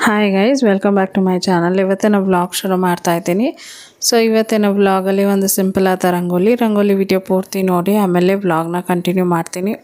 Hi guys, welcome back to my channel. ಇವತ್ತಿನ vlog ಶುರು ಮಾಡ್ತಾ ಇದ್ದೀನಿ. ಸೊ ಇವತ್ತಿನ ವ್ಲಾಗಲ್ಲಿ ಒಂದು ಸಿಂಪಲ್ ಆದ ರಂಗೋಲಿ ವಿಡಿಯೋ ಪೂರ್ತಿ ನೋಡಿ ಆಮೇಲೆ ವ್ಲಾಗ್ನ ಕಂಟಿನ್ಯೂ ಮಾಡ್ತೀನಿ.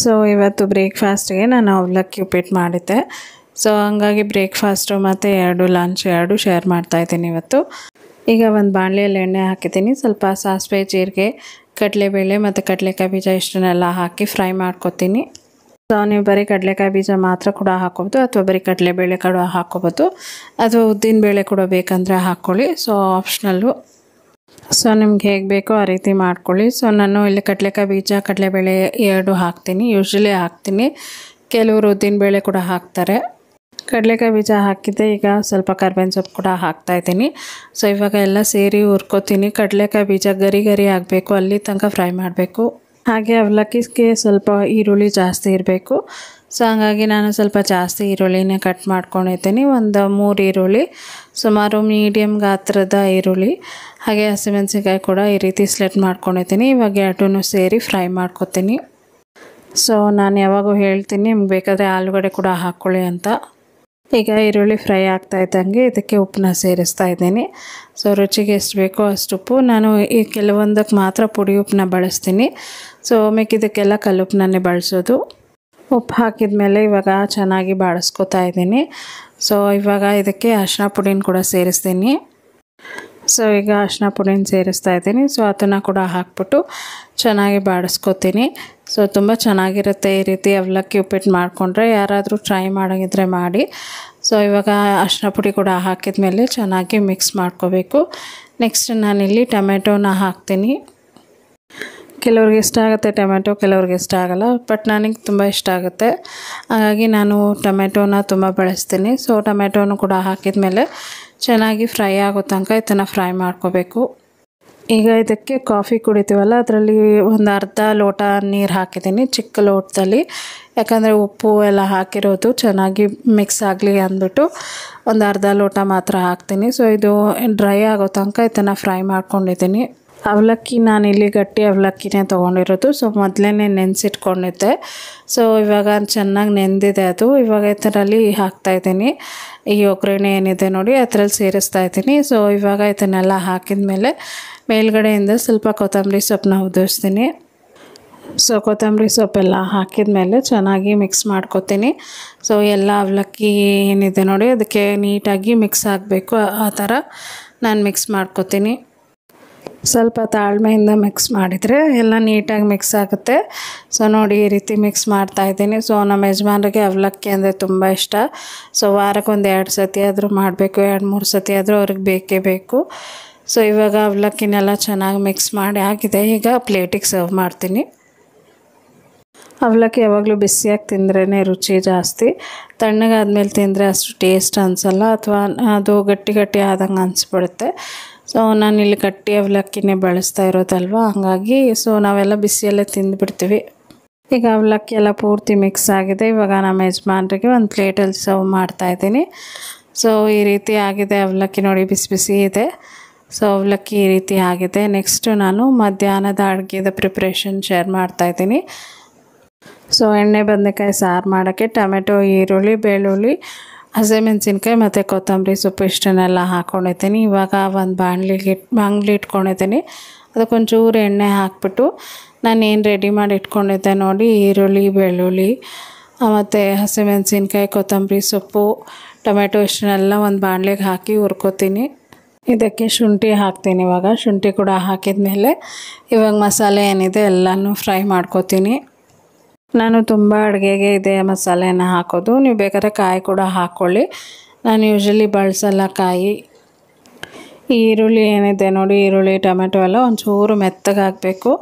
ಸೊ ಇವತ್ತು ಬ್ರೇಕ್ಫಾಸ್ಟ್ಗೆ ನಾನು ಅವಲಕ್ಕಿ ಉಪ್ಪಿಟ್ಟು ಮಾಡಿದ್ದೆ. ಸೊ ಹಂಗಾಗಿ ಬ್ರೇಕ್ಫಾಸ್ಟು ಮತ್ತು ಲಂಚ್ ಶೇರ್ ಮಾಡ್ತಾಯಿದ್ದೀನಿ ಇವತ್ತು. ಈಗ ಒಂದು ಬಾಣಲೆಯಲ್ಲಿ ಎಣ್ಣೆ ಹಾಕಿದ್ದೀನಿ. ಸ್ವಲ್ಪ ಸಾಸಿವೆ, ಜೀರಿಗೆ, ಕಡಲೆಬೇಳೆ ಮತ್ತು ಕಡಲೆಕಾಯಿ ಬೀಜ ಇಷ್ಟನ್ನೆಲ್ಲ ಹಾಕಿ ಫ್ರೈ ಮಾಡ್ಕೊತೀನಿ. ಸೊ ನೀವು ಬರೀ ಕಡಲೆಕಾಯಿ ಬೀಜ ಮಾತ್ರ ಕೂಡ ಹಾಕ್ಕೋಬೋದು, ಅಥವಾ ಬರೀ ಕಡಲೆಬೇಳೆ ಕೂಡ ಹಾಕ್ಕೋಬೋದು, ಅಥವಾ ಉದ್ದಿನ ಬೇಳೆ ಕೂಡ ಬೇಕಂದರೆ ಹಾಕ್ಕೊಳ್ಳಿ. So optional. ಸೊ ನಿಮ್ಗೆ ಹೇಗೆ ಬೇಕೋ ಆ ರೀತಿ ಮಾಡ್ಕೊಳ್ಳಿ. ಸೊ ನಾನು ಇಲ್ಲಿ ಕಡಲೆಕಾಯಿ ಬೀಜ, ಕಡಲೆಬೇಳೆ ಎರಡು ಹಾಕ್ತೀನಿ, ಯೂಶ್ವಲಿ ಹಾಕ್ತೀನಿ. ಕೆಲವರು ಉದ್ದಿನಬೇಳೆ ಕೂಡ ಹಾಕ್ತಾರೆ. ಕಡಲೆಕಾಯಿ ಬೀಜ ಹಾಕಿದ್ದೆ. ಈಗ ಸ್ವಲ್ಪ ಕರ್ಬೇವಿನ ಸೊಪ್ಪು ಕೂಡ ಹಾಕ್ತಾಯಿದ್ದೀನಿ. ಸೊ ಇವಾಗ ಎಲ್ಲ ಸೇರಿ ಹುರ್ಕೋತೀನಿ. ಕಡಲೆಕಾಯಿ ಬೀಜ ಗರಿ ಆಗಬೇಕು, ಅಲ್ಲಿ ತನಕ ಫ್ರೈ ಮಾಡಬೇಕು. ಹಾಗೆ ಅವಲಕ್ಕಿಗೆ ಸ್ವಲ್ಪ ಈರುಳ್ಳಿ ಜಾಸ್ತಿ ಇರಬೇಕು. ಸೊ ಹಂಗಾಗಿ ನಾನು ಸ್ವಲ್ಪ ಜಾಸ್ತಿ ಈರುಳ್ಳಿನೇ ಕಟ್ ಮಾಡ್ಕೊಂಡಿದ್ದೀನಿ. ಒಂದು 3 ಈರುಳ್ಳಿ, ಸುಮಾರು ಮೀಡಿಯಮ್ ಗಾತ್ರದ ಈರುಳ್ಳಿ, ಹಾಗೆ ಹಸಿಮೆಣಸಿನ್ಕಾಯಿ ಕೂಡ ಈ ರೀತಿ ಸ್ಲೈಟ್ ಮಾಡ್ಕೊಂಡಿದ್ದೀನಿ. ಇವಾಗ ಎರಡೂ ಸೇರಿ ಫ್ರೈ ಮಾಡ್ಕೊತೀನಿ. ಸೊ ನಾನು ಯಾವಾಗೂ ಹೇಳ್ತೀನಿ ನಿಮ್ಗೆ ಬೇಕಾದರೆ ಆಲೂಗಡ್ಡೆ ಕೂಡ ಹಾಕ್ಕೊಳ್ಳಿ ಅಂತ. ಈಗ ಈರುಳ್ಳಿ ಫ್ರೈ ಆಗ್ತಾ ಇದ್ದಂಗೆ ಇದಕ್ಕೆ ಉಪ್ಪನ್ನ ಸೇರಿಸ್ತಾ ಇದ್ದೀನಿ. ಸೊ ರುಚಿಗೆ ಎಷ್ಟು ಬೇಕೋ ಅಷ್ಟು ಉಪ್ಪು. ನಾನು ಈ ಕೆಲವೊಂದಕ್ಕೆ ಮಾತ್ರ ಪುಡಿ ಉಪ್ಪನ್ನ ಬಳಸ್ತೀನಿ. ಸೊ ಮಿಕ್ಕಿದ್ದಕ್ಕೆಲ್ಲ ಕಲ್ಲುಪ್ಪನ್ನೇ ಬಳಸೋದು. ಉಪ್ಪು ಹಾಕಿದ ಮೇಲೆ ಇವಾಗ ಚೆನ್ನಾಗಿ ಬಾಡಿಸ್ಕೊತಾ ಇದ್ದೀನಿ. ಸೊ ಇವಾಗ ಇದಕ್ಕೆ ಅರಿಶಿನ ಪುಡಿನ ಕೂಡ ಸೇರಿಸ್ತೀನಿ. ಸೊ ಈಗ ಅರಿಶಿನ ಪುಡಿನ ಸೇರಿಸ್ತಾ ಇದ್ದೀನಿ. ಸೊ ಅದನ್ನು ಕೂಡ ಹಾಕ್ಬಿಟ್ಟು ಚೆನ್ನಾಗಿ ಬಾಡಿಸ್ಕೊತೀನಿ. ಸೊ ತುಂಬ ಚೆನ್ನಾಗಿರುತ್ತೆ ಈ ರೀತಿ ಅವಲಕ್ಕಿ ಉಪ್ಪಿಟ್ಟು ಮಾಡಿಕೊಂಡ್ರೆ. ಯಾರಾದರೂ ಟ್ರೈ ಮಾಡೋಂಗಿದ್ರೆ ಮಾಡಿ. ಸೊ ಇವಾಗ ಅರಿಶಿನ ಪುಡಿ ಕೂಡ ಹಾಕಿದ ಮೇಲೆ ಚೆನ್ನಾಗಿ ಮಿಕ್ಸ್ ಮಾಡ್ಕೋಬೇಕು. ನೆಕ್ಸ್ಟ್ ನಾನಿಲ್ಲಿ ಟೊಮೆಟೊನ ಹಾಕ್ತೀನಿ. ಕೆಲವ್ರಿಗೆ ಇಷ್ಟ ಆಗುತ್ತೆ ಟೊಮೆಟೊ, ಕೆಲವ್ರಿಗೆ ಇಷ್ಟ ಆಗೋಲ್ಲ. ಬಟ್ ನನಗೆ ತುಂಬ ಇಷ್ಟ ಆಗುತ್ತೆ, ಹಾಗಾಗಿ ನಾನು ಟೊಮೆಟೊನ ತುಂಬ ಬಳಸ್ತೀನಿ. ಸೊ ಟೊಮೆಟೊನು ಕೂಡ ಹಾಕಿದ ಮೇಲೆ ಚೆನ್ನಾಗಿ ಫ್ರೈ ಆಗೋ ತನಕ ಇದನ್ನು ಫ್ರೈ ಮಾಡ್ಕೋಬೇಕು. ಈಗ ಇದಕ್ಕೆ ಕಾಫಿ ಕುಡಿತೀವಲ್ಲ, ಅದರಲ್ಲಿ ಒಂದು ಅರ್ಧ ಲೋಟ ನೀರು ಹಾಕಿದ್ದೀನಿ, ಚಿಕ್ಕ ಲೋಟದಲ್ಲಿ. ಯಾಕಂದರೆ ಉಪ್ಪು ಎಲ್ಲ ಹಾಕಿರೋದು ಚೆನ್ನಾಗಿ ಮಿಕ್ಸ್ ಆಗಲಿ ಅಂದ್ಬಿಟ್ಟು ಒಂದು ಅರ್ಧ ಲೋಟ ಮಾತ್ರ ಹಾಕ್ತೀನಿ. ಸೊ ಇದು ಡ್ರೈ ಆಗೋ ತನಕ ಇದನ್ನು ಫ್ರೈ ಮಾಡ್ಕೊಂಡಿದ್ದೀನಿ. ಅವಲಕ್ಕಿ ನಾನಿಲ್ಲಿ ಗಟ್ಟಿ ಅವಲಕ್ಕಿನೇ ತೊಗೊಂಡಿರೋದು. ಸೊ ಮೊದಲೇ ನೆನೆಸಿಟ್ಕೊಂಡಿದ್ದೆ. ಸೊ ಇವಾಗ ಚೆನ್ನಾಗಿ ನೆಂದಿದೆ ಅದು. ಇವಾಗ ಇದರಲ್ಲಿ ಹಾಕ್ತಾಯಿದ್ದೀನಿ. ಈ ಒಗ್ಗರಣೆ ಏನಿದೆ ನೋಡಿ ಅದರಲ್ಲಿ ಸೇರಿಸ್ತಾ ಇದ್ದೀನಿ. ಸೊ ಇವಾಗ ಇದನ್ನೆಲ್ಲ ಹಾಕಿದ ಮೇಲೆ ಮೇಲ್ಗಡೆಯಿಂದ ಸ್ವಲ್ಪ ಕೊತ್ತಂಬರಿ ಸೊಪ್ಪನ್ನ ಉದುರಿಸ್ತೀನಿ. ಸೊ ಕೊತ್ತಂಬರಿ ಸೊಪ್ಪೆಲ್ಲ ಹಾಕಿದ ಮೇಲೆ ಚೆನ್ನಾಗಿ ಮಿಕ್ಸ್ ಮಾಡ್ಕೊತೀನಿ. ಸೊ ಎಲ್ಲ ಅವಲಕ್ಕಿ ಏನಿದೆ ನೋಡಿ ಅದಕ್ಕೆ ನೀಟಾಗಿ ಮಿಕ್ಸ್ ಆಗಬೇಕು, ಆ ಥರ ನಾನು ಮಿಕ್ಸ್ ಮಾಡ್ಕೊತೀನಿ. ಸ್ವಲ್ಪ ತಾಳ್ಮೆಯಿಂದ ಮಿಕ್ಸ್ ಮಾಡಿದರೆ ಎಲ್ಲ ನೀಟಾಗಿ ಮಿಕ್ಸ್ ಆಗುತ್ತೆ. ಸೊ ನೋಡಿ ಈ ರೀತಿ ಮಿಕ್ಸ್ ಮಾಡ್ತಾಯಿದ್ದೀನಿ. ಸೊ ನಮ್ಮ ಯಜಮಾನ್ರಿಗೆ ಅವಲಕ್ಕಿ ಅಂದರೆ ತುಂಬ ಇಷ್ಟ. ಸೊ ವಾರಕ್ಕೊಂದು 2 ಸತಿ ಆದರೂ ಮಾಡಬೇಕು, 2-3 ಸತಿ ಆದರೂ ಅವ್ರಿಗೆ ಬೇಕೇ ಬೇಕು. ಸೊ ಇವಾಗ ಅವಲಕ್ಕಿನೆಲ್ಲ ಚೆನ್ನಾಗಿ ಮಿಕ್ಸ್ ಮಾಡಿ ಆಗಿದೆ. ಈಗ ಪ್ಲೇಟಿಗೆ ಸರ್ವ್ ಮಾಡ್ತೀನಿ. ಅವಲಕ್ಕಿ ಯಾವಾಗಲೂ ಬಿಸಿಯಾಗಿ ತಿಂದ್ರೇ ರುಚಿ ಜಾಸ್ತಿ. ತಣ್ಣಗಾದ್ಮೇಲೆ ತಿಂದರೆ ಅಷ್ಟು ಟೇಸ್ಟ್ ಅನಿಸಲ್ಲ, ಅಥವಾ ಅದು ಗಟ್ಟಿ ಗಟ್ಟಿ ಆದಂಗೆ ಅನಿಸ್ಬಿಡುತ್ತೆ. ಸೊ ನಾನಿಲ್ಲಿ ಗಟ್ಟಿ ಅವಲಕ್ಕಿನೇ ಬಳಸ್ತಾ ಇರೋದಲ್ವ, ಹಾಗಾಗಿ ಸೊ ನಾವೆಲ್ಲ ಬಿಸಿಯಲ್ಲೇ ತಿಂದುಬಿಡ್ತೀವಿ. ಈಗ ಅವಲಕ್ಕಿ ಎಲ್ಲ ಪೂರ್ತಿ ಮಿಕ್ಸ್ ಆಗಿದೆ. ಇವಾಗ ನಮ್ಮ ಯಜಮಾನ್ರಿಗೆ ಒಂದು ಪ್ಲೇಟಲ್ಲಿ ಸರ್ವ್ ಮಾಡ್ತಾಯಿದ್ದೀನಿ. ಸೊ ಈ ರೀತಿ ಆಗಿದೆ ಅವಲಕ್ಕಿ, ನೋಡಿ ಬಿಸಿ ಬಿಸಿ ಇದೆ. ಸೊ ಅವಲಕ್ಕಿ ಈ ರೀತಿ ಆಗಿದೆ. ನೆಕ್ಸ್ಟು ನಾನು ಮಧ್ಯಾಹ್ನದ ಅಡುಗೆದ ಪ್ರಿಪ್ರೇಷನ್ ಶೇರ್ ಮಾಡ್ತಾಯಿದ್ದೀನಿ. ಸೊ ಎಣ್ಣೆ ಬದನೆಕಾಯಿ ಸಾರು ಮಾಡೋಕ್ಕೆ ಟೊಮೆಟೊ, ಈರುಳ್ಳಿ, ಬೆಳ್ಳುಳ್ಳಿ, ಹಸಿಮೆಣಸಿನ್ಕಾಯಿ ಮತ್ತು ಕೊತ್ತಂಬರಿ ಸೊಪ್ಪು ಇಷ್ಟನ್ನೆಲ್ಲ ಹಾಕ್ಕೊಂಡಿದ್ದೀನಿ. ಇವಾಗ ಒಂದು ಬಾಣಲಿ ಇಟ್ಕೊಂಡಿದ್ದೀನಿ. ಅದಕ್ಕೊಂಚೂರು ಎಣ್ಣೆ ಹಾಕ್ಬಿಟ್ಟು ನಾನು ಏನು ರೆಡಿ ಮಾಡಿ ಇಟ್ಕೊಂಡಿದ್ದೆ ನೋಡಿ, ಈರುಳ್ಳಿ, ಬೆಳ್ಳುಳ್ಳಿ ಮತ್ತು ಹಸಿಮೆಣಸಿನ್ಕಾಯಿ, ಕೊತ್ತಂಬರಿ ಸೊಪ್ಪು, ಟೊಮೆಟೊ ಇಷ್ಟನ್ನೆಲ್ಲ ಒಂದು ಬಾಣಲಿಗೆ ಹಾಕಿ ಹುರ್ಕೋತೀನಿ. ಇದಕ್ಕೆ ಶುಂಠಿ ಹಾಕ್ತೀನಿ. ಇವಾಗ ಶುಂಠಿ ಕೂಡ ಹಾಕಿದ ಮೇಲೆ ಇವಾಗ ಮಸಾಲೆ ಏನಿದೆ ಎಲ್ಲನೂ ಫ್ರೈ ಮಾಡ್ಕೋತೀನಿ. ನಾನು ತುಂಬ ಅಡುಗೆಗೆ ಇದೇ ಮಸಾಲೆನ ಹಾಕೋದು. ನೀವು ಬೇಕಾದ್ರೆ ಕಾಯಿ ಕೂಡ ಹಾಕ್ಕೊಳ್ಳಿ. ನಾನು ಯೂಶ್ವಲಿ ಬಳಸಲ್ಲ ಕಾಯಿ. ಈರುಳ್ಳಿ ಏನಿದೆ ನೋಡಿ, ಈರುಳ್ಳಿ, ಟೊಮೆಟೊ ಎಲ್ಲ ಒಂಚೂರು ಮೆತ್ತಗೆ ಹಾಕಬೇಕು.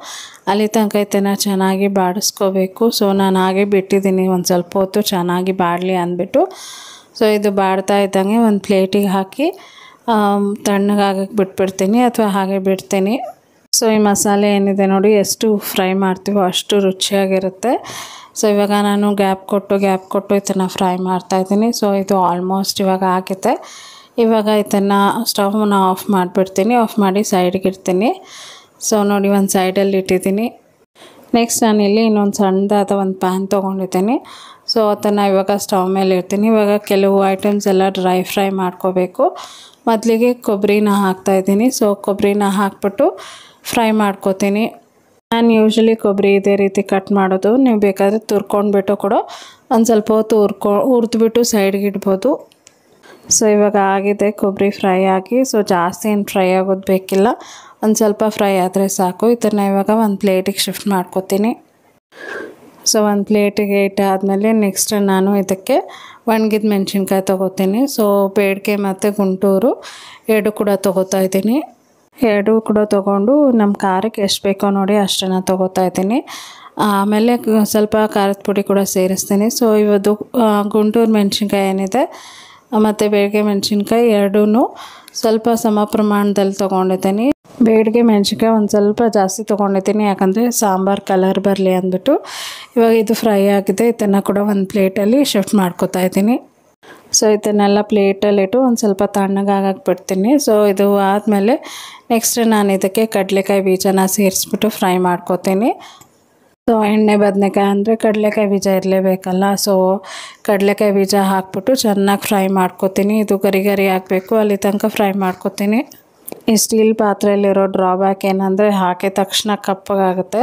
ಅಲ್ಲಿ ತನಕ ಇದನ್ನು ಚೆನ್ನಾಗಿ ಬಾಡಿಸ್ಕೋಬೇಕು. ಸೊ ನಾನು ಹಾಗೆ ಬಿಟ್ಟಿದ್ದೀನಿ ಒಂದು ಸ್ವಲ್ಪ ಹೊತ್ತು ಚೆನ್ನಾಗಿ ಬಾಡಲಿ ಅಂದ್ಬಿಟ್ಟು. ಸೊ ಇದು ಬಾಡ್ತಾ ಇದ್ದಂಗೆ ಒಂದು ಪ್ಲೇಟಿಗೆ ಹಾಕಿ ತಣ್ಣಗಾಗಕ್ಕೆ ಬಿಟ್ಬಿಡ್ತೀನಿ, ಅಥವಾ ಹಾಗೆ ಬಿಡ್ತೀನಿ. ಸೊ ಈ ಮಸಾಲೆ ಏನಿದೆ ನೋಡಿ, ಎಷ್ಟು ಫ್ರೈ ಮಾಡ್ತೀವೋ ಅಷ್ಟು ರುಚಿಯಾಗಿರುತ್ತೆ. ಸೊ ಇವಾಗ ನಾನು ಗ್ಯಾಪ್ ಕೊಟ್ಟು ಇದನ್ನು ಫ್ರೈ ಮಾಡ್ತಾಯಿದ್ದೀನಿ. ಸೊ ಇದು ಆಲ್ಮೋಸ್ಟ್ ಇವಾಗ ಆಗಿದೆ. ಇವಾಗ ಇದನ್ನು ಸ್ಟವ್ನ ಆಫ್ ಮಾಡಿಬಿಡ್ತೀನಿ. ಆಫ್ ಮಾಡಿ ಸೈಡ್ಗೆ ಇಡ್ತೀನಿ. ಸೊ ನೋಡಿ ಒಂದು ಸೈಡಲ್ಲಿ ಇಟ್ಟಿದ್ದೀನಿ. ನೆಕ್ಸ್ಟ್ ನಾನಿಲ್ಲಿ ಇನ್ನೊಂದು ಸಣ್ಣದಾದ ಒಂದು ಪ್ಯಾನ್ ತೊಗೊಂಡಿದ್ದೀನಿ. ಸೊ ಅದನ್ನು ಇವಾಗ ಸ್ಟವ್ ಮೇಲೆ ಇಡ್ತೀನಿ. ಇವಾಗ ಕೆಲವು ಐಟಮ್ಸ್ ಎಲ್ಲ ಡ್ರೈ ಫ್ರೈ ಮಾಡ್ಕೋಬೇಕು. ಮೊದಲಿಗೆ ಕೊಬ್ಬರಿನ ಹಾಕ್ತಾಯಿದ್ದೀನಿ. ಸೊ ಕೊಬ್ಬರಿನ ಹಾಕ್ಬಿಟ್ಟು ಫ್ರೈ ಮಾಡ್ಕೋತೀನಿ. ನಾನು ಯೂಶ್ವಲಿ ಕೊಬ್ಬರಿ ಇದೇ ರೀತಿ ಕಟ್ ಮಾಡೋದು. ನೀವು ಬೇಕಾದರೆ ತುರ್ಕೊಂಡ್ಬಿಟ್ಟು ಕೂಡ ಒಂದು ಸ್ವಲ್ಪ ಹೊತ್ತು ಹುರಿದ್ಬಿಟ್ಟು ಸೈಡ್ಗೆ ಇಡ್ಬೋದು. ಸೊ ಇವಾಗ ಆಗಿದೆ ಕೊಬ್ಬರಿ ಫ್ರೈ ಆಗಿ. ಸೊ ಜಾಸ್ತಿ ಏನು ಫ್ರೈ ಆಗೋದು ಬೇಕಿಲ್ಲ, ಒಂದು ಸ್ವಲ್ಪ ಫ್ರೈ ಆದರೆ ಸಾಕು. ಇದನ್ನು ಇವಾಗ ಒಂದು ಪ್ಲೇಟಿಗೆ ಶಿಫ್ಟ್ ಮಾಡ್ಕೋತೀನಿ. ಸೊ ಒಂದು ಪ್ಲೇಟಿಗೆ ಇಟ್ಟಾದಮೇಲೆ ನೆಕ್ಸ್ಟ್ ನಾನು ಇದಕ್ಕೆ ಒಣಗಿದ ಮೆಣಸಿನ್ಕಾಯಿ ತೊಗೋತೀನಿ. ಸೊ ಬೇಡಿಕೆ ಮತ್ತು ಗುಂಟೂರು 2 ಕೂಡ ತೊಗೋತಾ ಇದ್ದೀನಿ. 2 ಕೂಡ ತೊಗೊಂಡು ನಮ್ಮ ಖಾರಕ್ಕೆ ಎಷ್ಟು ಬೇಕೋ ನೋಡಿ ಅಷ್ಟನ್ನು ತೊಗೋತಾ ಇದ್ದೀನಿ. ಆಮೇಲೆ ಸ್ವಲ್ಪ ಖಾರದ ಪುಡಿ ಕೂಡ ಸೇರಿಸ್ತೀನಿ. ಸೊ ಇವತ್ತು ಗುಂಟೂರು ಮೆಣಸಿನ್ಕಾಯಿ ಏನಿದೆ ಮತ್ತು ಬೇಡಿಗೆ ಮೆಣಸಿನ್ಕಾಯಿ 2 ಸ್ವಲ್ಪ ಸಮ ಪ್ರಮಾಣದಲ್ಲಿ ತೊಗೊಂಡಿದ್ದೀನಿ. ಬೇಡಿಗೆ ಮೆಣಸಿನ್ಕಾಯಿ ಒಂದು ಸ್ವಲ್ಪ ಜಾಸ್ತಿ ತೊಗೊಂಡಿದ್ದೀನಿ, ಯಾಕಂದರೆ ಸಾಂಬಾರು ಕಲರ್ ಬರಲಿ ಅಂದ್ಬಿಟ್ಟು. ಇವಾಗ ಇದು ಫ್ರೈ ಆಗಿದೆ. ಇದನ್ನು ಕೂಡ ಒಂದು ಪ್ಲೇಟಲ್ಲಿ ಶಿಫ್ಟ್ ಮಾಡ್ಕೋತಾ ಇದ್ದೀನಿ. ಸೊ ಇದನ್ನೆಲ್ಲ ಪ್ಲೇಟಲ್ಲಿಟ್ಟು ಒಂದು ಸ್ವಲ್ಪ ತಣ್ಣಗಾಗಕ್ಕೆ ಬಿಡ್ತೀನಿ. ಸೊ ಇದು ಆದಮೇಲೆ ನೆಕ್ಸ್ಟ್ ನಾನು ಇದಕ್ಕೆ ಕಡಲೆಕಾಯಿ ಬೀಜನ ಸೇರಿಸ್ಬಿಟ್ಟು ಫ್ರೈ ಮಾಡ್ಕೋತೀನಿ. ಸೊ ಎಣ್ಣೆ ಬದನೆಕಾಯಿ ಅಂದರೆ ಕಡಲೆಕಾಯಿ ಬೀಜ ಇರಲೇಬೇಕಲ್ಲ. ಸೊ ಕಡಲೆಕಾಯಿ ಬೀಜ ಹಾಕ್ಬಿಟ್ಟು ಚೆನ್ನಾಗಿ ಫ್ರೈ ಮಾಡ್ಕೋತೀನಿ. ಇದು ಗರಿ ಗರಿ ಹಾಕಬೇಕು, ಅಲ್ಲಿ ತನಕ ಫ್ರೈ ಮಾಡ್ಕೋತೀನಿ. ಈ ಸ್ಟೀಲ್ ಪಾತ್ರೆಯಲ್ಲಿರೋ ಡ್ರಾಬ್ಯಾಕ್ ಏನಂದರೆ ಹಾಕಿದ ತಕ್ಷಣ ಕಪ್ಪಗಾಗುತ್ತೆ,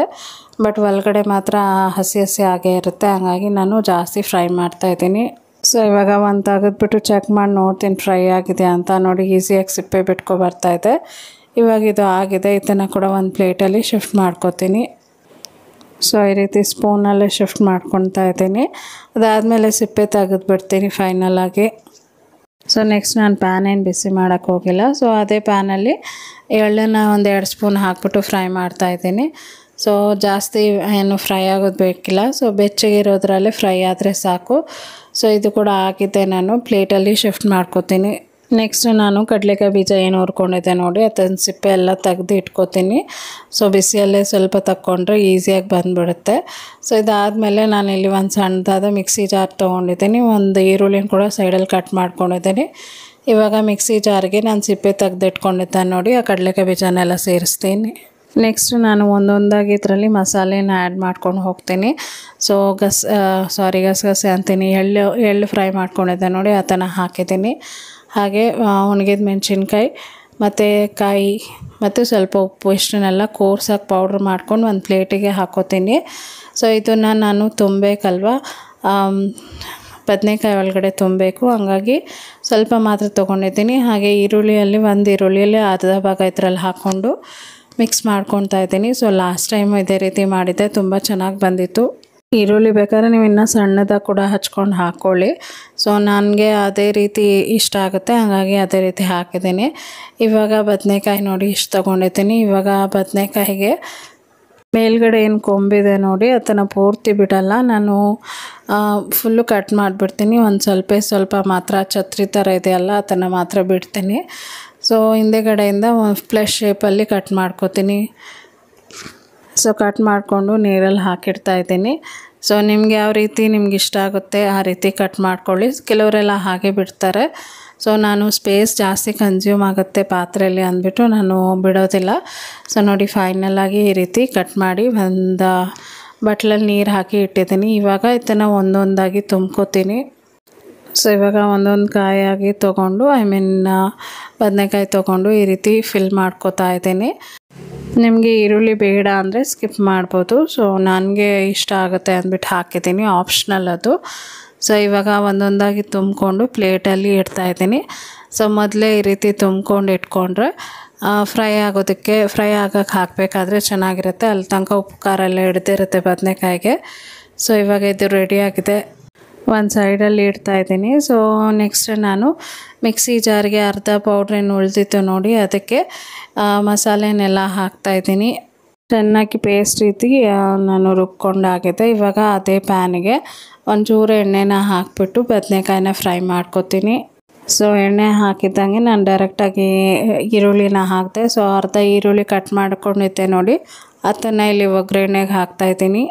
ಬಟ್ ಒಳಗಡೆ ಮಾತ್ರ ಹಸಿ ಹಸಿ ಆಗೇ ಇರುತ್ತೆ. ಹಾಗಾಗಿ ನಾನು ಜಾಸ್ತಿ ಫ್ರೈ ಮಾಡ್ತಾಯಿದ್ದೀನಿ. ಸೊ ಇವಾಗ ಒಂದು ತೆಗೆದ್ಬಿಟ್ಟು ಚೆಕ್ ಮಾಡಿ ನೋಡ್ತೀನಿ ಫ್ರೈ ಆಗಿದೆ ಅಂತ. ನೋಡಿ ಈಸಿಯಾಗಿ ಸಿಪ್ಪೆ ಬಿಟ್ಕೊ ಬರ್ತಾಯಿದೆ. ಇವಾಗ ಇದು ಆಗಿದೆ. ಇದನ್ನು ಕೂಡ ಒಂದು ಪ್ಲೇಟಲ್ಲಿ ಶಿಫ್ಟ್ ಮಾಡ್ಕೋತೀನಿ. ಸೊ ಈ ರೀತಿ ಸ್ಪೂನಲ್ಲೇ ಶಿಫ್ಟ್ ಮಾಡ್ಕೊತಾ ಇದ್ದೀನಿ. ಅದಾದಮೇಲೆ ಸಿಪ್ಪೆ ತೆಗೆದುಬಿಡ್ತೀನಿ ಫೈನಲಾಗಿ. ಸೊ ನೆಕ್ಸ್ಟ್ ನಾನು ಪ್ಯಾನ್ ಏನು ಬಿಸಿ ಮಾಡೋಕ್ಕೆ ಹೋಗಿಲ್ಲ. ಸೊ ಅದೇ ಪ್ಯಾನಲ್ಲಿ ಎಳ್ಳನ್ನು ಒಂದು 2 ಸ್ಪೂನ್ ಹಾಕ್ಬಿಟ್ಟು ಫ್ರೈ ಮಾಡ್ತಾಯಿದ್ದೀನಿ. ಸೊ ಜಾಸ್ತಿ ಏನು ಫ್ರೈ ಆಗೋದು ಬೇಕಿಲ್ಲ. ಸೊ ಬೆಚ್ಚಗಿರೋದ್ರಲ್ಲೇ ಫ್ರೈ ಆದರೆ ಸಾಕು. ಸೊ ಇದು ಕೂಡ ಆಗಿದೆ. ನಾನು ಪ್ಲೇಟಲ್ಲಿ ಶಿಫ್ಟ್ ಮಾಡ್ಕೋತೀನಿ. ನೆಕ್ಸ್ಟ್ ನಾನು ಕಡಲೆಕಾಯಿ ಬೀಜ ಏನು ಹುರ್ಕೊಂಡಿದ್ದೆ ನೋಡಿ, ಅದನ್ನು ಸಿಪ್ಪೆ ಎಲ್ಲ ತೆಗೆದು ಇಟ್ಕೋತೀನಿ. ಸೊ ಬಿಸಿಯಲ್ಲೇ ಸ್ವಲ್ಪ ತಕ್ಕೊಂಡ್ರೆ ಈಸಿಯಾಗಿ ಬಂದುಬಿಡುತ್ತೆ. ಸೊ ಇದಾದಮೇಲೆ ನಾನಿಲ್ಲಿ ಒಂದು ಸಣ್ಣದಾದ ಮಿಕ್ಸಿ ಜಾರ್ ತೊಗೊಂಡಿದ್ದೀನಿ. ಒಂದು ಈರುಳ್ಳಿನ ಕೂಡ ಸೈಡಲ್ಲಿ ಕಟ್ ಮಾಡ್ಕೊಂಡಿದ್ದೀನಿ. ಇವಾಗ ಮಿಕ್ಸಿ ಜಾರ್ಗೆ ನಾನು ಸಿಪ್ಪೆ ತೆಗೆದಿಟ್ಕೊಂಡಿದ್ದೆ ನೋಡಿ, ಆ ಕಡಲೆಕಾಯಿ ಬೀಜನೆಲ್ಲ ಸೇರಿಸ್ತೀನಿ. ನೆಕ್ಸ್ಟ್ ನಾನು ಒಂದೊಂದಾಗಿ ಇದರಲ್ಲಿ ಮಸಾಲೆನ ಆ್ಯಡ್ ಮಾಡ್ಕೊಂಡು ಹೋಗ್ತೀನಿ. ಸೊ ಗಸಗಸೆ ಅಂತೀನಿ, ಎಳ್ಳು ಫ್ರೈ ಮಾಡ್ಕೊಂಡಿದ್ದೆ ನೋಡಿ, ಅದನ್ನು ಹಾಕಿದ್ದೀನಿ. ಹಾಗೆ ಒಣಗಿದ ಮೆಣಸಿನ್ಕಾಯಿ ಮತ್ತು ಕಾಯಿ ಮತ್ತು ಸ್ವಲ್ಪ ಉಪ್ಪು ಇಷ್ಟನ್ನೆಲ್ಲ ಕೋರ್ಸಾಗಿ ಪೌಡ್ರ್ ಮಾಡ್ಕೊಂಡು ಒಂದು ಪ್ಲೇಟಿಗೆ ಹಾಕೋತೀನಿ. ಸೊ ಇದನ್ನು ನಾನು ತುಂಬಬೇಕಲ್ವ, ಬದನೆಕಾಯಿ ಒಳಗಡೆ ತುಂಬಬೇಕು, ಹಂಗಾಗಿ ಸ್ವಲ್ಪ ಮಾತ್ರ ತೊಗೊಂಡಿದ್ದೀನಿ. ಹಾಗೆ ಈರುಳ್ಳಿಯಲ್ಲಿ ಒಂದು ಈರುಳ್ಳಿಯಲ್ಲಿ ಅರ್ಧ ಭಾಗ ಇದರಲ್ಲಿ ಹಾಕ್ಕೊಂಡು ಮಿಕ್ಸ್ ಮಾಡ್ಕೊತಾ ಇದ್ದೀನಿ. ಸೊ ಲಾಸ್ಟ್ ಟೈಮ್ ಇದೇ ರೀತಿ ಮಾಡಿದ್ದೆ, ತುಂಬ ಚೆನ್ನಾಗಿ ಬಂದಿತ್ತು. ಈರುಳ್ಳಿ ಬೇಕಾದ್ರೆ ನೀವು ಇನ್ನೂ ಸಣ್ಣದಾಗಿ ಕೂಡ ಹಚ್ಕೊಂಡು ಹಾಕ್ಕೊಳ್ಳಿ. ಸೊ ನನಗೆ ಅದೇ ರೀತಿ ಇಷ್ಟ ಆಗುತ್ತೆ, ಹಾಗಾಗಿ ಅದೇ ರೀತಿ ಹಾಕಿದ್ದೀನಿ. ಇವಾಗ ಬದನೆಕಾಯಿ ನೋಡಿ ಇಷ್ಟು ತೊಗೊಂಡಿದ್ದೀನಿ. ಇವಾಗ ಬದನೆಕಾಯಿಗೆ ಮೇಲ್ಗಡೆ ಏನು ಕೊಂಬಿದೆ ನೋಡಿ ಅದನ್ನು ಪೂರ್ತಿ ಬಿಡಲ್ಲ, ನಾನು ಫುಲ್ಲು ಕಟ್ ಮಾಡಿಬಿಡ್ತೀನಿ. ಒಂದು ಸ್ವಲ್ಪ ಮಾತ್ರ ಛತ್ರಿ ಥರ ಇದೆಯಲ್ಲ ಅದನ್ನು ಮಾತ್ರ ಬಿಡ್ತೀನಿ. ಸೊ ಹಿಂದೆಗಡೆಯಿಂದ ಫ್ಲೆಶ್ ಶೇಪಲ್ಲಿ ಕಟ್ ಮಾಡ್ಕೊತೀನಿ. ಸೊ ಕಟ್ ಮಾಡಿಕೊಂಡು ನೀರಲ್ಲಿ ಹಾಕಿಡ್ತಾ ಇದ್ದೀನಿ. ಸೊ ನಿಮ್ಗೆ ಯಾವ ರೀತಿ ನಿಮ್ಗೆ ಇಷ್ಟ ಆಗುತ್ತೆ ಆ ರೀತಿ ಕಟ್ ಮಾಡ್ಕೊಳ್ಳಿ. ಕೆಲವರೆಲ್ಲ ಹಾಗೆ ಬಿಡ್ತಾರೆ. ಸೊ ನಾನು ಸ್ಪೇಸ್ ಜಾಸ್ತಿ ಕನ್ಸ್ಯೂಮ್ ಆಗುತ್ತೆ ಪಾತ್ರೆಯಲ್ಲಿ ಅಂದ್ಬಿಟ್ಟು ನಾನು ಬಿಡೋದಿಲ್ಲ. ಸೊ ನೋಡಿ ಫೈನಲಾಗಿ ಈ ರೀತಿ ಕಟ್ ಮಾಡಿ ಒಂದು ಬಟ್ಲಲ್ಲಿ ನೀರು ಹಾಕಿ ಇಟ್ಟಿದ್ದೀನಿ. ಇವಾಗ ಇದನ್ನು ಒಂದೊಂದಾಗಿ ತುಂಬ್ಕೋತೀನಿ. ಸೊ ಇವಾಗ ಒಂದೊಂದು ಕಾಯಾಗಿ ತೊಗೊಂಡು ಬದನೆಕಾಯಿ ತೊಗೊಂಡು ಈ ರೀತಿ ಫಿಲ್ ಮಾಡ್ಕೋತಾ ಇದ್ದೀನಿ. ನಿಮಗೆ ಈರುಳ್ಳಿ ಬೇಡ ಅಂದರೆ ಸ್ಕಿಪ್ ಮಾಡ್ಬೋದು. ಸೊ ನನಗೆ ಇಷ್ಟ ಆಗುತ್ತೆ ಅಂದ್ಬಿಟ್ಟು ಹಾಕಿದ್ದೀನಿ, ಆಪ್ಷನಲ್ ಅದು. ಸೊ ಇವಾಗ ಒಂದೊಂದಾಗಿ ತುಂಬಿಕೊಂಡು ಪ್ಲೇಟಲ್ಲಿ ಇಡ್ತಾಯಿದ್ದೀನಿ. ಸೊ ಮೊದಲೇ ಈ ರೀತಿ ತುಂಬ್ಕೊಂಡು ಇಟ್ಕೊಂಡ್ರೆ ಫ್ರೈ ಆಗೋಕ್ಕೆ ಹಾಕಬೇಕಾದ್ರೆ ಚೆನ್ನಾಗಿರುತ್ತೆ. ಅಲ್ಲಿ ತನಕ ಉಪ್ಪು ಖಾರ ಎಲ್ಲ ಹಿಡ್ದಿರುತ್ತೆ ಬದನೆಕಾಯಿಗೆ. ಸೊ ಇವಾಗ ಇದು ರೆಡಿಯಾಗಿದೆ, ಒಂದು ಸೈಡಲ್ಲಿ ಇಡ್ತಾಯಿದ್ದೀನಿ. ಸೊ ನೆಕ್ಸ್ಟ್ ನಾನು ಮಿಕ್ಸಿ ಜಾರ್ಗೆ ಅರ್ಧ ಪೌಡ್ರೇನು ಉಳಿದಿತ್ತು ನೋಡಿ ಅದಕ್ಕೆ ಮಸಾಲೆನೆಲ್ಲ ಹಾಕ್ತಾಯಿದ್ದೀನಿ. ಚೆನ್ನಾಗಿ ಪೇಸ್ಟ್ ರೀತಿ ನಾನು ರುಬ್ಕೊಂಡಾಗಿದೆ. ಇವಾಗ ಅದೇ ಪ್ಯಾನಿಗೆ ಒಂಚೂರು ಎಣ್ಣೆನ ಹಾಕಿಬಿಟ್ಟು ಬದನೆಕಾಯಿನ ಫ್ರೈ ಮಾಡ್ಕೊತೀನಿ. ಸೊ ಎಣ್ಣೆ ಹಾಕಿದ್ದಂಗೆ ನಾನು ಡೈರೆಕ್ಟಾಗಿ ಈರುಳ್ಳಿನ ಹಾಕಿದೆ. ಸೊ ಅರ್ಧ ಈರುಳ್ಳಿ ಕಟ್ ಮಾಡ್ಕೊಂಡಿದ್ದೆ ನೋಡಿ ಅದನ್ನು ಇಲ್ಲಿ ಒಗ್ಗರಣೆಗೆ ಹಾಕ್ತಾಯಿದ್ದೀನಿ.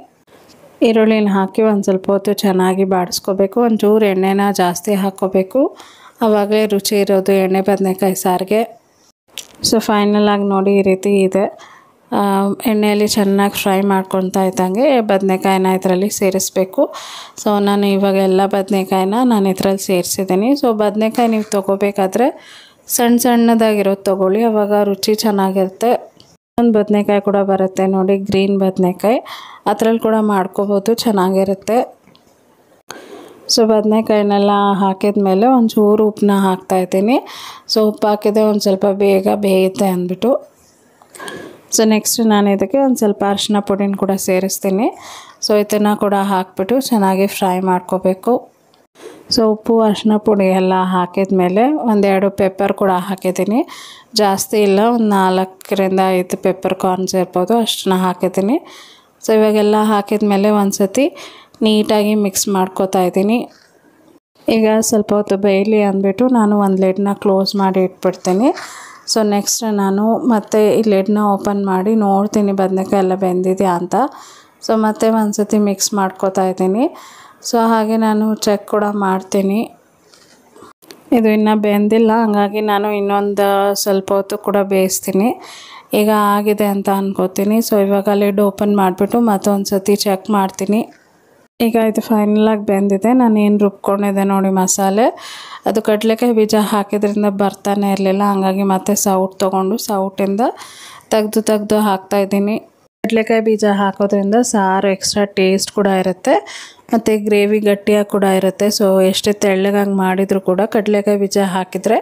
ಈರುಳ್ಳಿನ ಹಾಕಿ ಒಂದು ಸ್ವಲ್ಪ ಹೊತ್ತು ಚೆನ್ನಾಗಿ ಬಾಡಿಸ್ಕೋಬೇಕು. ಒಂಚೂರು ಎಣ್ಣೆನ ಜಾಸ್ತಿ ಹಾಕ್ಕೋಬೇಕು, ಆವಾಗಲೇ ರುಚಿ ಇರೋದು ಎಣ್ಣೆ ಬದನೆಕಾಯಿ ಸಾರಿಗೆ. ಸೊ ಫೈನಲಾಗಿ ನೋಡಿ ಈ ರೀತಿ ಇದೆ. ಎಣ್ಣೆಯಲ್ಲಿ ಚೆನ್ನಾಗಿ ಫ್ರೈ ಮಾಡ್ಕೊತಾ ಇದ್ದಂಗೆ ಬದನೆಕಾಯಿನ ಇದರಲ್ಲಿ ಸೇರಿಸ್ಬೇಕು. ಸೊ ನಾನು ಇವಾಗ ಎಲ್ಲ ಬದನೆಕಾಯಿನ ನಾನು ಇದರಲ್ಲಿ ಸೇರಿಸಿದ್ದೀನಿ. ಸೊ ಬದನೆಕಾಯಿ ನೀವು ತೊಗೋಬೇಕಾದ್ರೆ ಸಣ್ಣದಾಗಿರೋದು ತೊಗೊಳ್ಳಿ, ಆವಾಗ ರುಚಿ ಚೆನ್ನಾಗಿರುತ್ತೆ. ಒಂದು ಬದನೆಕಾಯಿ ಕೂಡ ಬರುತ್ತೆ ನೋಡಿ, ಗ್ರೀನ್ ಬದನೆಕಾಯಿ, ಅದರಲ್ಲಿ ಕೂಡ ಮಾಡ್ಕೋಬೋದು, ಚೆನ್ನಾಗಿರುತ್ತೆ. ಸೊ ಬದನೆಕಾಯಿನೆಲ್ಲ ಹಾಕಿದ್ಮೇಲೆ ಒಂಚೂರು ಉಪ್ಪನ್ನ ಹಾಕ್ತಾಯಿದ್ದೀನಿ. ಸೊ ಉಪ್ಪು ಹಾಕಿದೆ ಒಂದು ಸ್ವಲ್ಪ ಬೇಗ ಬೇಯುತ್ತೆ ಅಂದ್ಬಿಟ್ಟು. ಸೊ ನೆಕ್ಸ್ಟ್ ನಾನು ಇದಕ್ಕೆ ಒಂದು ಸ್ವಲ್ಪ ಅರಿಶಿನ ಪುಡಿನ ಕೂಡ ಸೇರಿಸ್ತೀನಿ. ಸೊ ಇದನ್ನು ಕೂಡ ಹಾಕಿಬಿಟ್ಟು ಚೆನ್ನಾಗಿ ಫ್ರೈ ಮಾಡ್ಕೋಬೇಕು. ಸೊ ಉಪ್ಪು ಅರಿಶಿನ ಪುಡಿ ಎಲ್ಲ ಹಾಕಿದ್ಮೇಲೆ 1-2 ಪೆಪ್ಪರ್ ಕೂಡ ಹಾಕಿದ್ದೀನಿ, ಜಾಸ್ತಿ ಇಲ್ಲ, ಒಂದು 4-5 ಪೆಪ್ಪರ್ ಕಾರ್ನ್ಸ್ ಇರ್ಬೋದು ಅಷ್ಟನ್ನ ಹಾಕಿದ್ದೀನಿ. ಸೊ ಇವಾಗೆಲ್ಲ ಹಾಕಿದ್ಮೇಲೆ ಒಂದು ಸತಿ ನೀಟಾಗಿ ಮಿಕ್ಸ್ ಮಾಡ್ಕೋತಾ ಇದ್ದೀನಿ. ಈಗ ಸ್ವಲ್ಪ ಹೊತ್ತು ಬೇಯಲಿ ಅಂದ್ಬಿಟ್ಟು ನಾನು ಒಂದು ಲಿಡ್ನ ಕ್ಲೋಸ್ ಮಾಡಿ ಇಟ್ಬಿಡ್ತೀನಿ. ಸೊ ನೆಕ್ಸ್ಟ್ ನಾನು ಮತ್ತೆ ಈ ಲಿಡ್ನ ಓಪನ್ ಮಾಡಿ ನೋಡ್ತೀನಿ ಬದನೆಕಾಯಿ ಎಲ್ಲ ಬೆಂದಿದೆಯಾ ಅಂತ. ಸೊ ಮತ್ತೆ ಒಂದು ಸತಿ ಮಿಕ್ಸ್ ಮಾಡ್ಕೋತಾ ಇದ್ದೀನಿ. ಸೊ ಹಾಗೆ ನಾನು ಚೆಕ್ ಕೂಡ ಮಾಡ್ತೀನಿ, ಇದು ಇನ್ನೂ ಬೆಂದಿಲ್ಲ, ಹಾಗಾಗಿ ನಾನು ಇನ್ನೊಂದು ಸ್ವಲ್ಪ ಹೊತ್ತು ಕೂಡ ಬೇಯಿಸ್ತೀನಿ. ಈಗ ಆಗಿದೆ ಅಂತ ಅನ್ಕೋತೀನಿ. ಸೊ ಇವಾಗ ಲಿಡ್ ಓಪನ್ ಮಾಡಿಬಿಟ್ಟು ಮತ್ತೊಂದು ಸತಿ ಚೆಕ್ ಮಾಡ್ತೀನಿ. ಈಗ ಇದು ಫೈನಲಾಗಿ ಬೆಂದಿದೆ. ನಾನು ಏನು ರುಬ್ಕೊಂಡಿದ್ದೆ ನೋಡಿ ಮಸಾಲೆ, ಅದು ಕಡಲೆಕಾಯಿ ಬೀಜ ಹಾಕಿದ್ರಿಂದ ಬರ್ತಾನೆ ಇರಲಿಲ್ಲ, ಹಾಗಾಗಿ ಮತ್ತೆ ಸೌಟ್ ತೊಗೊಂಡು ಸೌಟಿಂದ ತೆಗೆದು ಹಾಕ್ತಾಯಿದ್ದೀನಿ. ಕಡಲೆಕಾಯಿ ಬೀಜ ಹಾಕೋದ್ರಿಂದ ಸಾರು ಎಕ್ಸ್ಟ್ರಾ ಟೇಸ್ಟ್ ಕೂಡ ಇರುತ್ತೆ ಮತ್ತು ಗ್ರೇವಿ ಗಟ್ಟಿಯಾಗಿ ಕೂಡ ಇರುತ್ತೆ. ಸೊ ಎಷ್ಟೇ ತೆಳ್ಳಗಾಗಿ ಮಾಡಿದರೂ ಕೂಡ ಕಡಲೆಕಾಯಿ ಬೀಜ ಹಾಕಿದರೆ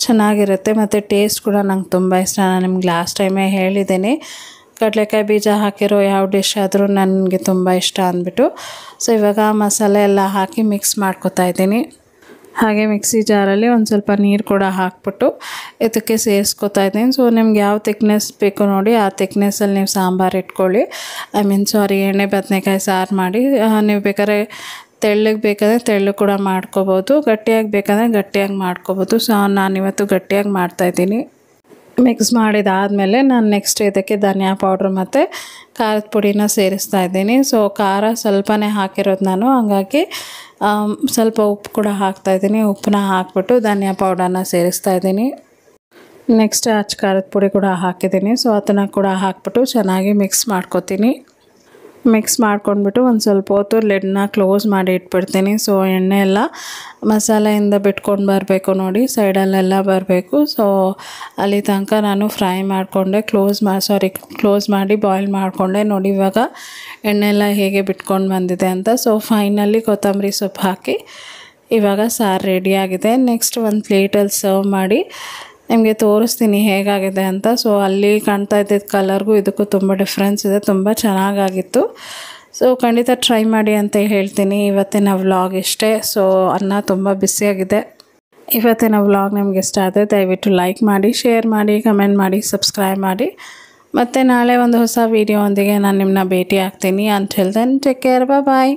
ಚೆನ್ನಾಗಿರುತ್ತೆ ಮತ್ತು ಟೇಸ್ಟ್ ಕೂಡ ನಂಗೆ ತುಂಬ ಇಷ್ಟ. ನಾನು ನಿಮ್ಗೆ ಲಾಸ್ಟ್ ಟೈಮೇ ಹೇಳಿದ್ದೀನಿ, ಕಡಲೆಕಾಯಿ ಬೀಜ ಹಾಕಿರೋ ಯಾವ ಡಿಶ್ ಆದರೂ ನನಗೆ ತುಂಬ ಇಷ್ಟ ಅಂದ್ಬಿಟ್ಟು. ಸೊ ಇವಾಗ ಮಸಾಲೆ ಎಲ್ಲ ಹಾಕಿ ಮಿಕ್ಸ್ ಮಾಡ್ಕೊತಾ ಇದ್ದೀನಿ. ಹಾಗೆ ಮಿಕ್ಸಿ ಜಾರಲ್ಲಿ ಒಂದು ಸ್ವಲ್ಪ ನೀರು ಕೂಡ ಹಾಕ್ಬಿಟ್ಟು ಇದಕ್ಕೆ ಸೇರಿಸ್ಕೊತಾ ಇದ್ದೀನಿ. ಸೊ ನಿಮ್ಗೆ ಯಾವ ತಿಕ್ನೆಸ್ ಬೇಕು ನೋಡಿ ಆ ತಿಕ್ನೆಸ್ಸಲ್ಲಿ ನೀವು ಸಾಂಬಾರು ಇಟ್ಕೊಳ್ಳಿ. ಎಣ್ಣೆ ಬದನೆಕಾಯಿ ಸಾರು ಮಾಡಿ. ನೀವು ಬೇಕಾದ್ರೆ ತೆಳ್ಳಗೆ ತೆಳ್ಳು ಕೂಡ ಮಾಡ್ಕೋಬೋದು, ಗಟ್ಟಿಯಾಗಿ ಬೇಕಂದರೆ ಗಟ್ಟಿಯಾಗಿ ಮಾಡ್ಕೋಬೋದು. ಸೊ ನಾನಿವತ್ತು ಗಟ್ಟಿಯಾಗಿ ಮಾಡ್ತಾಯಿದ್ದೀನಿ. ಮಿಕ್ಸ್ ಮಾಡಿದಾದಮೇಲೆ ನಾನು ನೆಕ್ಸ್ಟ್ ಇದಕ್ಕೆ ಧನಿಯಾ ಪೌಡ್ರ್ ಮತ್ತು ಖಾರದ ಪುಡಿನ ಸೇರಿಸ್ತಾ ಇದ್ದೀನಿ. ಸೊ ಖಾರ ಸ್ವಲ್ಪನೇ ಹಾಕಿರೋದು ನಾನು, ಹಾಗಾಗಿ ಸ್ವಲ್ಪ ಉಪ್ಪು ಕೂಡ ಹಾಕ್ತಾಯಿದ್ದೀನಿ. ಉಪ್ಪನ್ನ ಹಾಕ್ಬಿಟ್ಟು ಧನಿಯಾ ಪೌಡರ್ನ ಸೇರಿಸ್ತಾ ಇದ್ದೀನಿ. ನೆಕ್ಸ್ಟ್ ಅಚ್ಚ ಖಾರದ ಪುಡಿ ಕೂಡ ಹಾಕಿದ್ದೀನಿ. ಸೊ ಅದನ್ನು ಕೂಡ ಹಾಕ್ಬಿಟ್ಟು ಚೆನ್ನಾಗಿ ಮಿಕ್ಸ್ ಮಾಡ್ಕೊತೀನಿ. ಮಿಕ್ಸ್ ಮಾಡ್ಕೊಂಡ್ಬಿಟ್ಟು ಒಂದು ಸ್ವಲ್ಪ ಹೊತ್ತು ಲಿಡ್ನ ಕ್ಲೋಸ್ ಮಾಡಿ ಇಟ್ಬಿಡ್ತೀನಿ. ಸೊ ಎಣ್ಣೆ ಎಲ್ಲ ಮಸಾಲೆಯಿಂದ ಬಿಟ್ಕೊಂಡು ಬರಬೇಕು ನೋಡಿ, ಸೈಡಲ್ಲೆಲ್ಲ ಬರಬೇಕು. ಸೊ ಅಲ್ಲಿ ತನಕ ನಾನು ಫ್ರೈ ಮಾಡಿಕೊಂಡೆ, ಕ್ಲೋಸ್ ಮಾಡಿ ಬಾಯ್ಲ್ ಮಾಡಿಕೊಂಡೆ ನೋಡಿ. ಇವಾಗ ಎಣ್ಣೆ ಎಲ್ಲ ಹೇಗೆ ಬಿಟ್ಕೊಂಡು ಬಂದಿದೆ ಅಂತ. ಸೊ ಫೈನಲಿ ಕೊತ್ತಂಬರಿ ಸೊಪ್ಪು ಹಾಕಿ ಇವಾಗ ಸಾರು ರೆಡಿಯಾಗಿದೆ. ನೆಕ್ಸ್ಟ್ ಒಂದು ಪ್ಲೇಟಲ್ಲಿ ಸರ್ವ್ ಮಾಡಿ ನಿಮಗೆ ತೋರಿಸ್ತೀನಿ ಹೇಗಾಗಿದೆ ಅಂತ. ಸೊ ಅಲ್ಲಿ ಕಾಣ್ತಾ ಇದ್ದಿದ್ದ ಕಲರ್ಗೂ ಇದಕ್ಕೂ ತುಂಬ ಡಿಫ್ರೆನ್ಸ್ ಇದೆ, ತುಂಬ ಚೆನ್ನಾಗಾಗಿತ್ತು. ಸೊ ಖಂಡಿತ ಟ್ರೈ ಮಾಡಿ ಅಂತ ಹೇಳ್ತೀನಿ. ಇವತ್ತಿನ ವ್ಲಾಗ್ ಇಷ್ಟೇ. ಸೊ ಅನ್ನ ತುಂಬ ಬಿಸಿಯಾಗಿದೆ. ಇವತ್ತಿನ ವ್ಲಾಗ್ ನಿಮ್ಗೆ ಇಷ್ಟ ಆದರೆ ದಯವಿಟ್ಟು ಲೈಕ್ ಮಾಡಿ, ಶೇರ್ ಮಾಡಿ, ಕಮೆಂಟ್ ಮಾಡಿ, ಸಬ್ಸ್ಕ್ರೈಬ್ ಮಾಡಿ. ಮತ್ತು ನಾಳೆ ಒಂದು ಹೊಸ ವೀಡಿಯೋ ಒಂದಿಗೆ ನಾನು ನಿಮ್ಮನ್ನ ಭೇಟಿ ಆಗ್ತೀನಿ. ಅಂಟಿಲ್ ದೆನ್ ಟೇಕ್ ಕೇರ್, ಬಾಯ್.